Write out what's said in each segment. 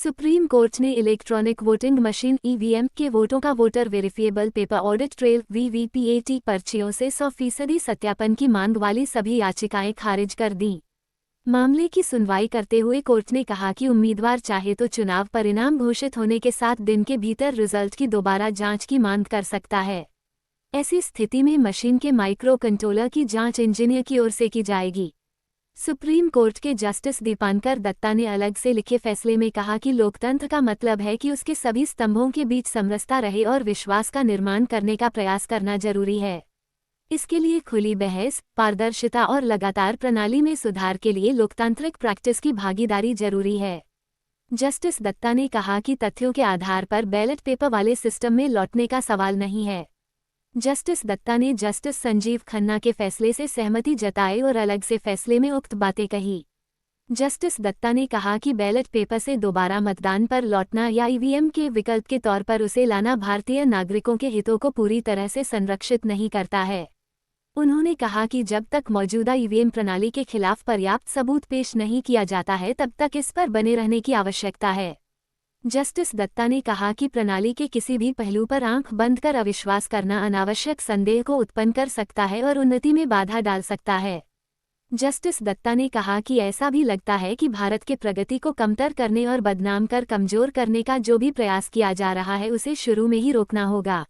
Supreme court ने electronic voting machine EVM के वोटों का voter verifiable paper audit trail VVPAT पर्चियों से 100% सत्यापन की मांग वाली सभी याचिकाएं खारिज कर दी। मामले की सुनवाई करते हुए कोर्ट ने कहा कि उम्मीदवार चाहे तो चुनाव परिणाम घोषित होने के 7 दिन के भीतर रिजल्ट की दोबारा जांच की मांग कर सकता है। ऐसी स्थिति में मशीन के माइक्रो कंट्रोलर की जांच इंजीनियर की ओर से की जाएगी। सुप्रीम कोर्ट के जस्टिस दीपांकर दत्ता ने अलग से लिखे फैसले में कहा कि लोकतंत्र का मतलब है कि उसके सभी स्तंभों के बीच समरसता रहे और विश्वास का निर्माण करने का प्रयास करना जरूरी है। इसके लिए खुली बहस, पारदर्शिता और लगातार प्रणाली में सुधार के लिए लोकतांत्रिक प्रैक्टिस की भागीदारी जरूरी है। जस्टिस दत्ता ने कहा कि तथ्यों के आधार पर बैलेट पेपर वाले सिस्टम में लौटने का सवाल नहीं है। जस्टिस दत्ता ने जस्टिस संजीव खन्ना के फैसले से सहमति जताई और अलग से फैसले में उक्त बातें कही। जस्टिस दत्ता ने कहा कि बैलेट पेपर से दोबारा मतदान पर लौटना या ईवीएम के विकल्प के तौर पर उसे लाना भारतीय नागरिकों के हितों को पूरी तरह से संरक्षित नहीं करता है। उन्होंने कहा कि जब तक मौजूदा ईवीएम प्रणाली के खिलाफ पर्याप्त सबूत पेश नहीं किया जाता है तब तक इस पर बने रहने की आवश्यकता है। जस्टिस दत्ता ने कहा कि प्रणाली के किसी भी पहलू पर आंख बंद कर अविश्वास करना अनावश्यक संदेह को उत्पन्न कर सकता है और उन्नति में बाधा डाल सकता है। जस्टिस दत्ता ने कहा कि ऐसा भी लगता है कि भारत के प्रगति को कमतर करने और बदनाम कर कमजोर करने का जो भी प्रयास किया जा रहा है उसे शुरू में ही रोकना होगा।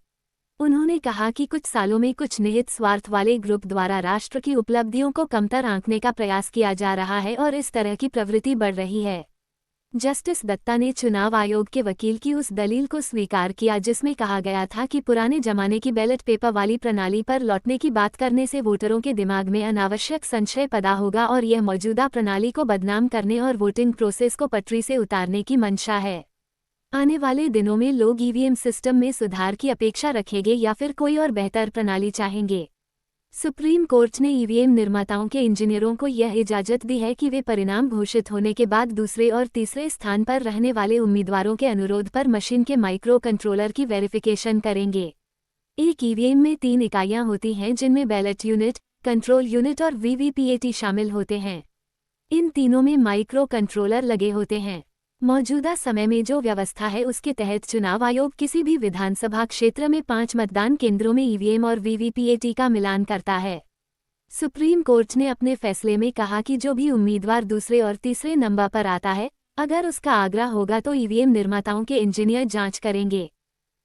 उन्होंने कहा कि कुछ सालों में कुछ निहित स्वार्थ वाले ग्रुप द्वारा राष्ट्र की उपलब्धियों को कमतर आंकने का प्रयास किया जा रहा है और इस तरह की प्रवृत्ति बढ़ रही है। जस्टिस दत्ता ने चुनाव आयोग के वकील की उस दलील को स्वीकार किया जिसमें कहा गया था कि पुराने जमाने की बैलेट पेपर वाली प्रणाली पर लौटने की बात करने से वोटरों के दिमाग में अनावश्यक संशय पैदा होगा और यह मौजूदा प्रणाली को बदनाम करने और वोटिंग प्रोसेस को पटरी से उतारने की मंशा है। आने वाले दिनों में लोग ईवीएम सिस्टम में सुधार की अपेक्षा रखेंगे या फिर कोई और बेहतर प्रणाली चाहेंगे। सुप्रीम कोर्ट ने ईवीएम निर्माताओं के इंजीनियरों को यह इजाजत दी है कि वे परिणाम घोषित होने के बाद दूसरे और तीसरे स्थान पर रहने वाले उम्मीदवारों के अनुरोध पर मशीन के माइक्रो कंट्रोलर की वेरिफिकेशन करेंगे। एक ईवीएम में 3 इकाइयां होती हैं जिनमें बैलेट यूनिट, कंट्रोल यूनिट और वीवीपीएटी शामिल होते हैं। इन तीनों में माइक्रो कंट्रोलर लगे होते हैं। मौजूदा समय में जो व्यवस्था है उसके तहत चुनाव आयोग किसी भी विधानसभा क्षेत्र में 5 मतदान केंद्रों में ईवीएम और वीवीपीएटी का मिलान करता है। सुप्रीम कोर्ट ने अपने फैसले में कहा कि जो भी उम्मीदवार दूसरे और तीसरे नंबर पर आता है, अगर उसका आग्रह होगा तो ईवीएम निर्माताओं के इंजीनियर जांच करेंगे।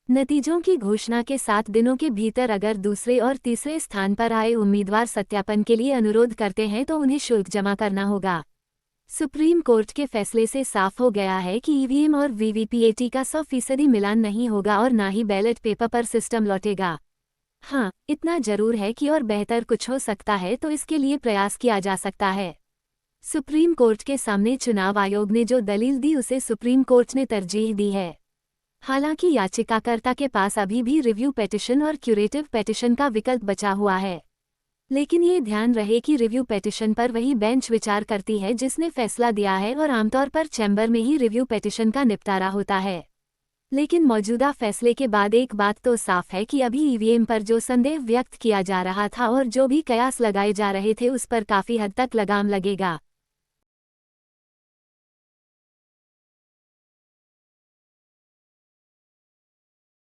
नतीजों की घोषणा के 7 दिनों के भीतर अगर दूसरे और तीसरे स्थान पर आए उम्मीदवार सत्यापन के लिए अनुरोध करते हैं तो उन्हें शुल्क जमा करना होगा। सुप्रीम कोर्ट के फैसले से साफ हो गया है कि ईवीएम और वीवीपीएटी का 100% मिलान नहीं होगा और ना ही बैलेट पेपर पर सिस्टम लौटेगा। हाँ, इतना जरूर है कि और बेहतर कुछ हो सकता है तो इसके लिए प्रयास किया जा सकता है। सुप्रीम कोर्ट के सामने चुनाव आयोग ने जो दलील दी उसे सुप्रीम कोर्ट ने तरजीह दी है। हालांकि याचिकाकर्ता के पास अभी भी रिव्यू पेटिशन और क्यूरेटिव पेटिशन का विकल्प बचा हुआ है, लेकिन ये ध्यान रहे कि रिव्यू पेटिशन पर वही बेंच विचार करती है जिसने फैसला दिया है और आमतौर पर चैम्बर में ही रिव्यू पेटिशन का निपटारा होता है। लेकिन मौजूदा फैसले के बाद एक बात तो साफ है कि अभी ईवीएम पर जो संदेह व्यक्त किया जा रहा था और जो भी कयास लगाए जा रहे थे उस पर काफी हद तक लगाम लगेगा।